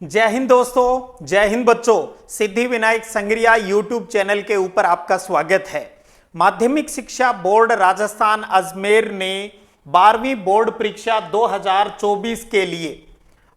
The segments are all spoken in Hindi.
जय हिंद दोस्तों, जय हिंद बच्चों। सिद्धि विनायक संग्रिया यूट्यूब चैनल के ऊपर आपका स्वागत है। माध्यमिक शिक्षा बोर्ड राजस्थान अजमेर ने 12वीं बोर्ड परीक्षा 2024 के लिए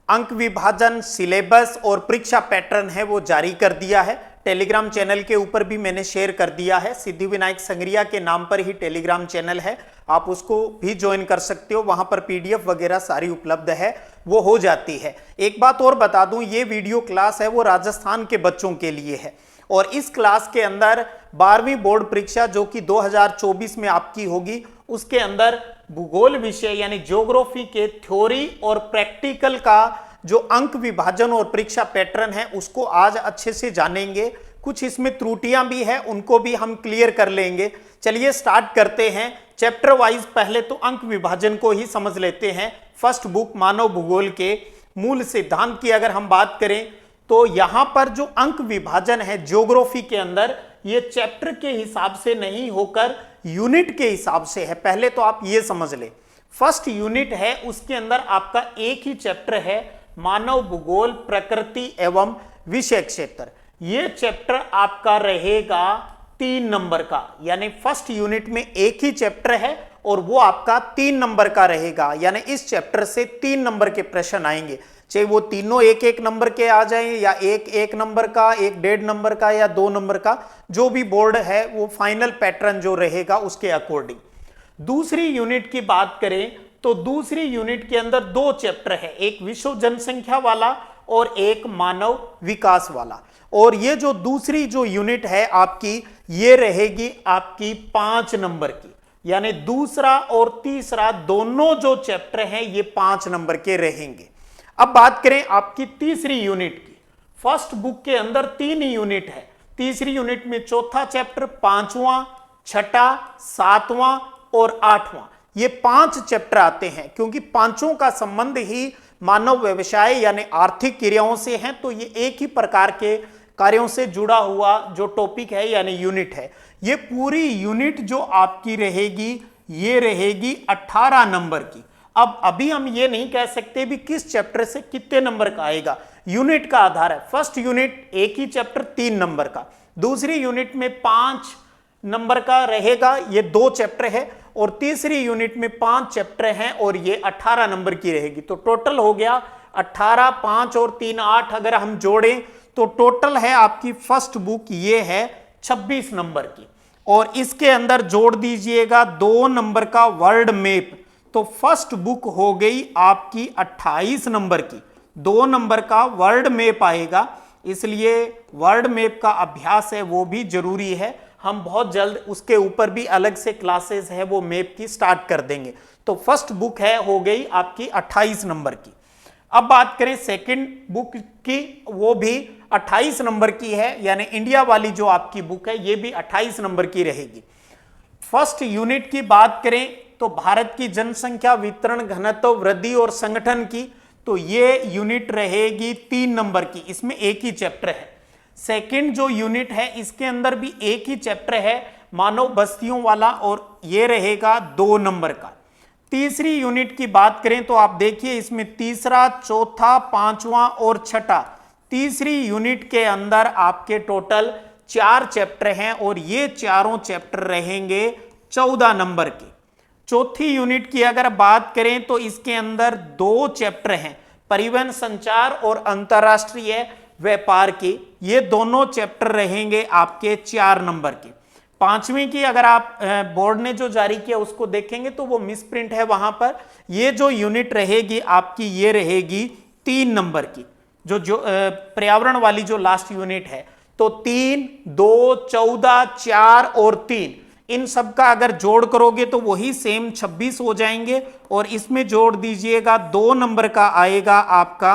अंक विभाजन, सिलेबस और परीक्षा पैटर्न है वो जारी कर दिया है। टेलीग्राम चैनल के ऊपर भी मैंने शेयर कर दिया है। सिद्धि विनायक संग्रिया के नाम पर ही टेलीग्राम चैनल है, आप उसको भी ज्वाइन कर सकते हो। वहां पर पीडीएफ वगैरह सारी उपलब्ध है, वो हो जाती है। एक बात और बता दूं, ये वीडियो क्लास है वो राजस्थान के बच्चों के लिए है और इस क्लास के अंदर 12वीं बोर्ड परीक्षा जो कि 2024 में आपकी होगी, उसके अंदर भूगोल विषय यानी ज्योग्राफी के थ्योरी और प्रैक्टिकल का जो अंक विभाजन और परीक्षा पैटर्न है उसको आज अच्छे से जानेंगे। कुछ इसमें त्रुटियां भी है, उनको भी हम क्लियर कर लेंगे। चलिए स्टार्ट करते हैं चैप्टर वाइज। पहले तो अंक विभाजन को ही समझ लेते हैं। फर्स्ट बुक मानव भूगोल के मूल सिद्धांत की अगर हम बात करें तो यहां पर जो अंक विभाजन है ज्योग्राफी के अंदर, ये चैप्टर के हिसाब से नहीं होकर यूनिट के हिसाब से है। पहले तो आप ये समझ ले, फर्स्ट यूनिट है उसके अंदर आपका एक ही चैप्टर है, मानव भूगोल प्रकृति एवं विषय क्षेत्र। ये चैप्टर आपका रहेगा 3 नंबर का, यानी फर्स्ट यूनिट में एक ही चैप्टर है और वो आपका 3 नंबर का रहेगा। यानी इस चैप्टर से 3 नंबर के प्रश्न आएंगे, चाहे वो तीनों एक एक नंबर के आ जाएं या एक नंबर का, 1.5 नंबर का या 2 नंबर का, जो भी बोर्ड है वो फाइनल पैटर्न जो रहेगा उसके अकॉर्डिंग। दूसरी यूनिट की बात करें तो दूसरी यूनिट के अंदर 2 चैप्टर है, एक विश्व जनसंख्या वाला और एक मानव विकास वाला। और ये जो दूसरी जो यूनिट है आपकी, ये रहेगी आपकी 5 नंबर की, यानी दूसरा और तीसरा दोनों जो चैप्टर हैं ये 5 नंबर के रहेंगे। अब बात करें आपकी तीसरी यूनिट की। फर्स्ट बुक के अंदर 3 यूनिट है, तीसरी यूनिट में चौथा चैप्टर, 5वां, 6ठा, 7वां और 8वां, ये 5 चैप्टर आते हैं। क्योंकि पांचों का संबंध ही मानव व्यवसाय यानी आर्थिक क्रियाओं से है, तो ये एक ही प्रकार के कार्यों से जुड़ा हुआ जो टॉपिक है यानी यूनिट है। ये पूरी यूनिट जो आपकी रहेगी ये रहेगी 18 नंबर की। अब अभी हम ये नहीं कह सकते भी किस चैप्टर से कितने नंबर का आएगा, यूनिट का आधार है। फर्स्ट यूनिट एक ही चैप्टर 3 नंबर का, दूसरी यूनिट में 5 नंबर का रहेगा, ये 2 चैप्टर है, और तीसरी यूनिट में 5 चैप्टर हैं और ये 18 नंबर की रहेगी। तो टोटल हो गया 18, 5 और 3 8, अगर हम जोड़ें तो टोटल है आपकी फर्स्ट बुक ये है 26 नंबर की। और इसके अंदर जोड़ दीजिएगा 2 नंबर का वर्ल्ड मैप, तो फर्स्ट बुक हो गई आपकी 28 नंबर की। 2 नंबर का वर्ल्ड मैप आएगा, इसलिए वर्ल्ड मैप का अभ्यास है वो भी जरूरी है। हम बहुत जल्द उसके ऊपर भी अलग से क्लासेस है वो मैप की स्टार्ट कर देंगे। तो फर्स्ट बुक है हो गई आपकी 28 नंबर की। अब बात करें सेकंड बुक की, वो भी 28 नंबर की है, यानी इंडिया वाली जो आपकी बुक है ये भी 28 नंबर की रहेगी। फर्स्ट यूनिट की बात करें तो भारत की जनसंख्या, वितरण, घनत्व, वृद्धि और संगठन की, तो ये यूनिट रहेगी 3 नंबर की, इसमें एक ही चैप्टर है। सेकंड जो यूनिट है इसके अंदर भी एक ही चैप्टर है, मानव बस्तियों वाला, और ये रहेगा 2 नंबर का। तीसरी यूनिट की बात करें तो आप देखिए इसमें तीसरा, चौथा, 5वां और 6ठा, तीसरी यूनिट के अंदर आपके टोटल 4 चैप्टर हैं और ये चारों चैप्टर रहेंगे 14 नंबर के। चौथी यूनिट की अगर बात करें तो इसके अंदर 2 चैप्टर हैं, परिवहन, संचार और अंतरराष्ट्रीय व्यापार के, ये दोनों चैप्टर रहेंगे आपके 4 नंबर के। 5वीं की अगर आप बोर्ड ने जो जारी किया उसको देखेंगे तो वो मिसप्रिंट है वहां पर। ये जो यूनिट रहेगी आपकी ये रहेगी 3 नंबर की, जो पर्यावरण वाली जो लास्ट यूनिट है। तो 3, 2, 14, 4 और 3, इन सब का अगर जोड़ करोगे तो वही सेम 26 हो जाएंगे। और इसमें जोड़ दीजिएगा 2 नंबर का आएगा आपका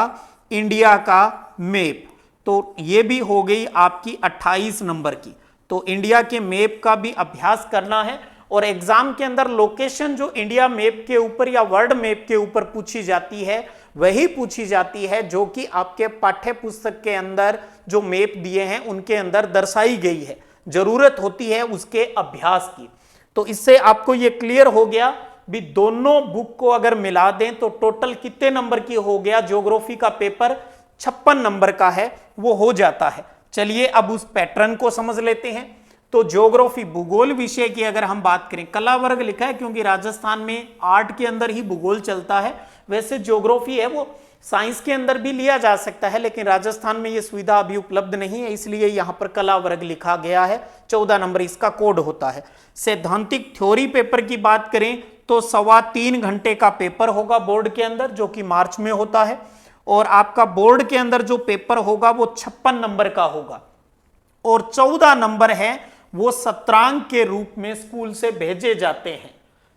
इंडिया का मैप, तो ये भी हो गई आपकी 28 नंबर की। तो इंडिया के मैप का भी अभ्यास करना है। और एग्जाम के अंदर लोकेशन जो इंडिया मैप के ऊपर या वर्ल्ड मैप के ऊपर पूछी जाती है वही पूछी जाती है जो कि आपके पाठ्य पुस्तक के अंदर जो मैप दिए हैं उनके अंदर दर्शाई गई है। जरूरत होती है उसके अभ्यास की। तो इससे आपको ये क्लियर हो गया भी दोनों बुक को अगर मिला दें तो टोटल कितने नंबर की हो गया ज्योग्राफी का पेपर, 56 नंबर का है वो हो जाता है। चलिए अब उस पैटर्न को समझ लेते हैं। तो ज्योग्राफी भूगोल विषय की अगर हम बात करें, कला वर्ग लिखा है क्योंकि राजस्थान में आर्ट के अंदर ही भूगोल चलता है। वैसे ज्योग्राफी है वो साइंस के अंदर भी लिया जा सकता है, लेकिन राजस्थान में ये सुविधा अभी उपलब्ध नहीं है, इसलिए यहां पर कला वर्ग लिखा गया है। 14 नंबर इसका कोड होता है। सैद्धांतिक थ्योरी पेपर की बात करें तो 3.25 घंटे का पेपर होगा बोर्ड के अंदर, जो कि मार्च में होता है। और आपका बोर्ड के अंदर जो पेपर होगा वो 56 नंबर का होगा। और 14 नंबर है वो सत्रांक के रूप में स्कूल से भेजे जाते हैं।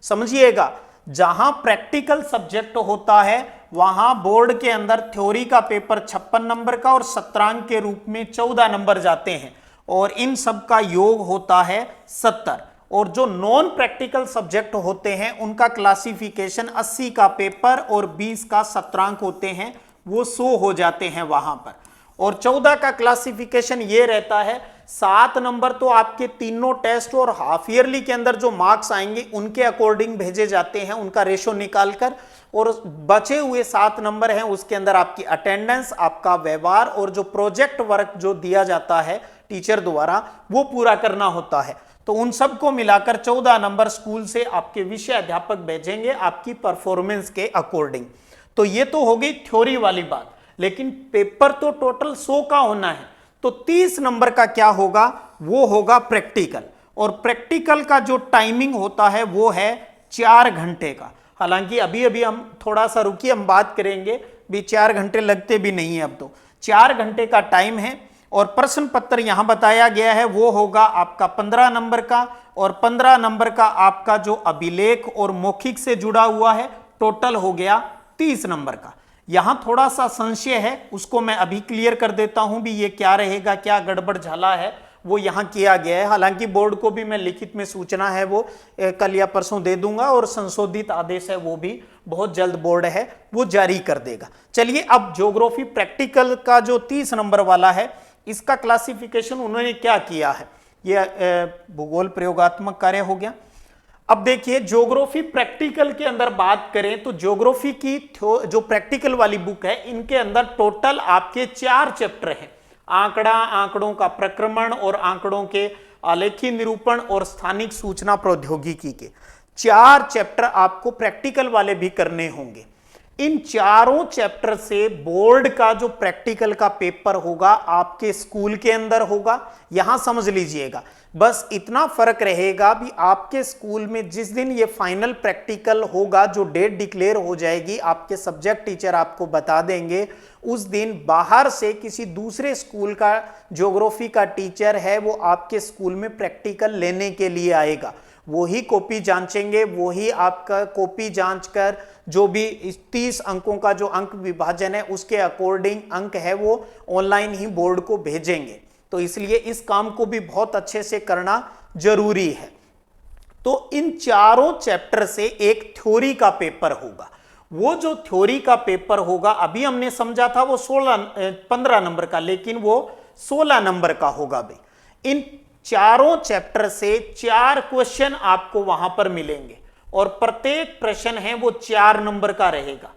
समझिएगा, जहां प्रैक्टिकल सब्जेक्ट होता है वहां बोर्ड के अंदर थ्योरी का पेपर 56 नंबर का और सत्रांक के रूप में 14 नंबर जाते हैं, और इन सब का योग होता है 70। और जो नॉन प्रैक्टिकल सब्जेक्ट होते हैं उनका क्लासिफिकेशन 80 का पेपर और 20 का सत्रांक होते हैं, वो 100 हो जाते हैं वहां पर। और 14 का क्लासिफिकेशन ये रहता है, 7 नंबर तो आपके तीनों टेस्ट और हाफ ईयरली के अंदर जो मार्क्स आएंगे उनके अकॉर्डिंग भेजे जाते हैं, उनका रेशो निकालकर। और बचे हुए 7 नंबर हैं उसके अंदर आपकी अटेंडेंस, आपका व्यवहार और जो प्रोजेक्ट वर्क जो दिया जाता है टीचर द्वारा वो पूरा करना होता है। तो उन सबको मिलाकर 14 नंबर स्कूल से आपके विषय अध्यापक भेजेंगे आपकी परफॉर्मेंस के अकॉर्डिंग। तो ये तो हो गई थ्योरी वाली बात, लेकिन पेपर तो टोटल 100 का होना है। तो 30 नंबर का क्या होगा, वो होगा प्रैक्टिकल। और प्रैक्टिकल का जो टाइमिंग होता है वो है 4 घंटे का। हालांकि अभी अभी हम थोड़ा सा रुकिए, हम बात करेंगे भी 4 घंटे लगते भी नहीं है अब तो। 4 घंटे का टाइम है। और प्रश्न पत्र यहां बताया गया है वो होगा आपका 15 नंबर का, और 15 नंबर का आपका जो अभिलेख और मौखिक से जुड़ा हुआ है टोटल हो गया 30 नंबर का। यहां थोड़ा सा संशय है, उसको मैं अभी क्लियर कर देता हूं भी ये क्या रहेगा, क्या गड़बड़ झाला है वो यहां किया गया है। हालांकि बोर्ड को भी मैं लिखित में सूचना है वो कल या परसों दे दूंगा, और संशोधित आदेश है वो भी बहुत जल्द बोर्ड है वो जारी कर देगा। चलिए अब ज्योग्राफी प्रैक्टिकल का जो 30 नंबर वाला है इसका क्लासिफिकेशन उन्होंने क्या किया है, ये भूगोल प्रयोगात्मक कार्य हो गया। अब देखिए ज्योग्राफी प्रैक्टिकल के अंदर बात करें तो ज्योग्राफी की जो प्रैक्टिकल वाली बुक है इनके अंदर टोटल आपके 4 चैप्टर हैं। आंकड़ा, आंकड़ों का प्रक्रमण और आंकड़ों के आलेखी निरूपण और स्थानिक सूचना प्रौद्योगिकी के 4 चैप्टर आपको प्रैक्टिकल वाले भी करने होंगे। इन चारों चैप्टर से बोर्ड का जो प्रैक्टिकल का पेपर होगा आपके स्कूल के अंदर होगा। यहां समझ लीजिएगा, बस इतना फर्क रहेगा भी आपके स्कूल में जिस दिन ये फाइनल प्रैक्टिकल होगा, जो डेट डिक्लेयर हो जाएगी आपके सब्जेक्ट टीचर आपको बता देंगे, उस दिन बाहर से किसी दूसरे स्कूल का ज्योग्राफी का टीचर है वो आपके स्कूल में प्रैक्टिकल लेने के लिए आएगा। वही कॉपी जांचेंगे, वही आपका कॉपी जांचकर जो भी 30 अंकों का जो अंक विभाजन है उसके अकॉर्डिंग अंक है वो ऑनलाइन ही बोर्ड को भेजेंगे। तो इसलिए इस काम को भी बहुत अच्छे से करना जरूरी है। तो इन चारों चैप्टर से एक थ्योरी का पेपर होगा। वो जो थ्योरी का पेपर होगा अभी हमने समझा था वो 15 नंबर का, लेकिन वो 16 नंबर का होगा भाई। इन चारों चैप्टर से 4 क्वेश्चन आपको वहां पर मिलेंगे और प्रत्येक प्रश्न है वो 4 नंबर का रहेगा।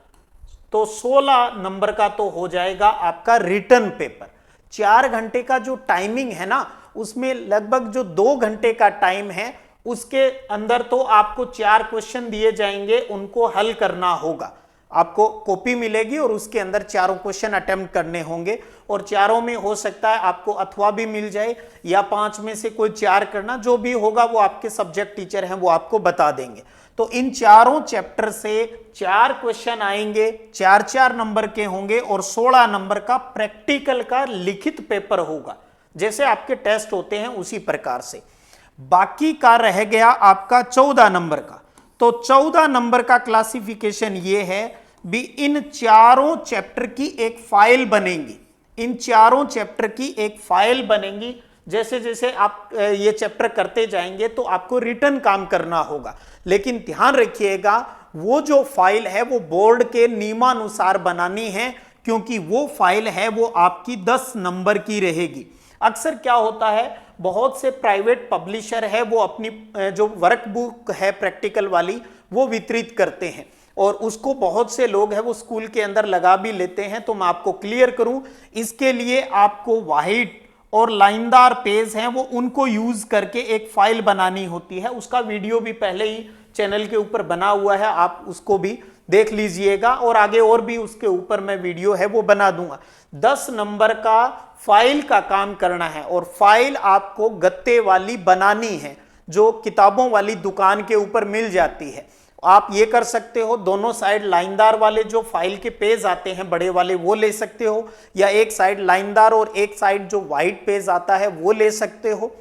तो 16 नंबर का तो हो जाएगा आपका रिटर्न पेपर। 4 घंटे का जो टाइमिंग है ना, उसमें लगभग जो 2 घंटे का टाइम है उसके अंदर तो आपको 4 क्वेश्चन दिए जाएंगे, उनको हल करना होगा। आपको कॉपी मिलेगी और उसके अंदर 4 क्वेश्चन अटेम्प्ट करने होंगे, और चारों में हो सकता है आपको अथवा भी मिल जाए या 5 में से कोई 4 करना, जो भी होगा वो आपके सब्जेक्ट टीचर हैं वो आपको बता देंगे। तो इन चारों चैप्टर से 4 क्वेश्चन आएंगे, 4-4 नंबर के होंगे और 16 नंबर का प्रैक्टिकल का लिखित पेपर होगा। जैसे आपके टेस्ट होते हैं उसी प्रकार से। बाकी का रह गया आपका 14 नंबर का। तो 14 नंबर का क्लासिफिकेशन ये है भी इन चारों चैप्टर की एक फाइल बनेगी। इन चारों चैप्टर की एक फाइल बनेगी। जैसे जैसे आप ये चैप्टर करते जाएंगे तो आपको रिटर्न काम करना होगा, लेकिन ध्यान रखिएगा वो जो फाइल है वो बोर्ड के नियमानुसार बनानी है, क्योंकि वो फाइल है वो आपकी 10 नंबर की रहेगी। अक्सर क्या होता है, बहुत से प्राइवेट पब्लिशर है वो अपनी जो वर्क बुक है प्रैक्टिकल वाली वो वितरित करते हैं, और उसको बहुत से लोग हैं वो स्कूल के अंदर लगा भी लेते हैं। तो मैं आपको क्लियर करूं, इसके लिए आपको वाइट और लाइनदार पेज हैं वो उनको यूज करके एक फाइल बनानी होती है। उसका वीडियो भी पहले ही चैनल के ऊपर बना हुआ है, आप उसको भी देख लीजिएगा और आगे और भी उसके ऊपर मैं वीडियो है वो बना दूंगा। 10 नंबर का फाइल का काम करना है और फाइल आपको गत्ते वाली बनानी है जो किताबों वाली दुकान के ऊपर मिल जाती है। आप ये कर सकते हो, दोनों साइड लाइनदार वाले जो फाइल के पेज आते हैं बड़े वाले वो ले सकते हो, या एक साइड लाइनदार और एक साइड जो वाइट पेज आता है वो ले सकते हो।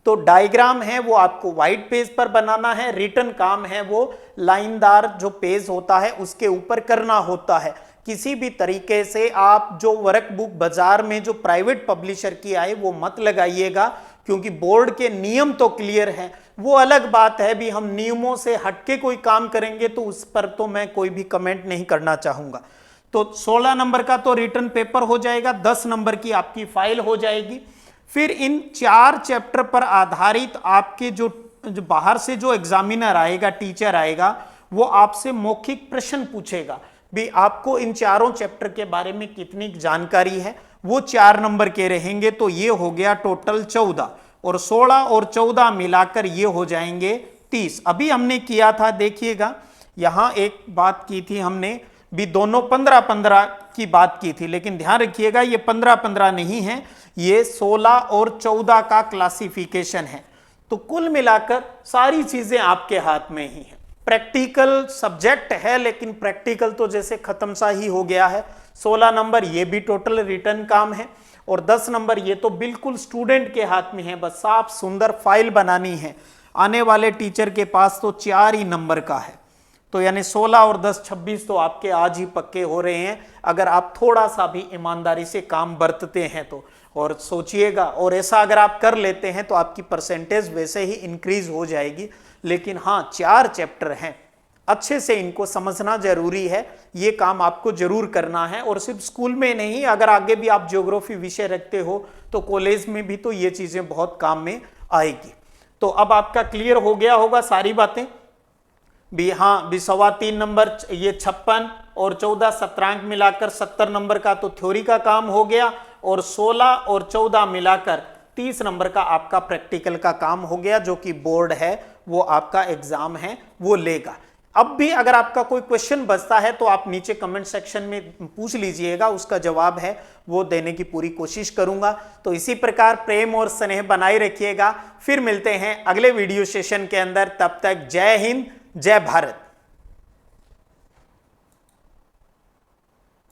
तो डायग्राम है वो आपको व्हाइट पेज पर बनाना है, रिटन काम है वो लाइनदार जो पेज होता है उसके ऊपर करना होता है। किसी भी तरीके से आप जो वर्क बुक बाजार में जो प्राइवेट पब्लिशर की आए वो मत लगाइएगा, क्योंकि बोर्ड के नियम तो क्लियर है। वो अलग बात है भी हम नियमों से हटके कोई काम करेंगे तो उस पर तो मैं कोई भी कमेंट नहीं करना चाहूंगा। तो 16 नंबर का तो रिटन पेपर हो जाएगा, 10 नंबर की आपकी फाइल हो जाएगी। फिर इन 4 चैप्टर पर आधारित आपके जो बाहर से जो एग्जामिनर आएगा, टीचर आएगा, वो आपसे मौखिक प्रश्न पूछेगा भी आपको इन चारों चैप्टर के बारे में कितनी जानकारी है। वो 4 नंबर के रहेंगे। तो ये हो गया टोटल 14 और 16 और 14 मिलाकर ये हो जाएंगे 30। अभी हमने किया था, देखिएगा यहां एक बात की थी हमने भी, दोनों 15-15 की बात की थी, लेकिन ध्यान रखिएगा ये 15-15 नहीं है, ये 16 और 14 का क्लासिफिकेशन है। तो कुल मिलाकर सारी चीजें आपके हाथ में ही है। प्रैक्टिकल सब्जेक्ट है लेकिन प्रैक्टिकल तो जैसे खत्म सा ही हो गया है। 16 नंबर ये भी टोटल रिटर्न काम है और 10 नंबर ये तो बिल्कुल स्टूडेंट के हाथ में है, बस साफ सुंदर फाइल बनानी है। आने वाले टीचर के पास तो 4 ही नंबर का है, तो यानी 16 और 10 26 तो आपके आज ही पक्के हो रहे हैं अगर आप थोड़ा सा भी ईमानदारी से काम बरतते हैं तो। और सोचिएगा, और ऐसा अगर आप कर लेते हैं तो आपकी परसेंटेज वैसे ही इंक्रीज हो जाएगी। लेकिन हाँ, 4 चैप्टर हैं, अच्छे से इनको समझना जरूरी है, ये काम आपको जरूर करना है। और सिर्फ स्कूल में नहीं, अगर आगे भी आप ज्योग्राफी विषय रखते हो तो कॉलेज में भी तो ये चीजें बहुत काम में आएगी। तो अब आपका क्लियर हो गया होगा सारी बातें भी। हाँ भी 3.25 नंबर ये 56 और 14 सत्रांक मिलाकर 70 नंबर का तो थ्योरी का काम हो गया, और 16 और 14 मिलाकर 30 नंबर का आपका प्रैक्टिकल का काम हो गया, जो कि बोर्ड है वो आपका एग्जाम है वो लेगा। अब भी अगर आपका कोई क्वेश्चन बचता है तो आप नीचे कमेंट सेक्शन में पूछ लीजिएगा, उसका जवाब है वो देने की पूरी कोशिश करूंगा। तो इसी प्रकार प्रेम और स्नेह बनाए रखिएगा। फिर मिलते हैं अगले वीडियो सेशन के अंदर, तब तक जय हिंद जय भारत।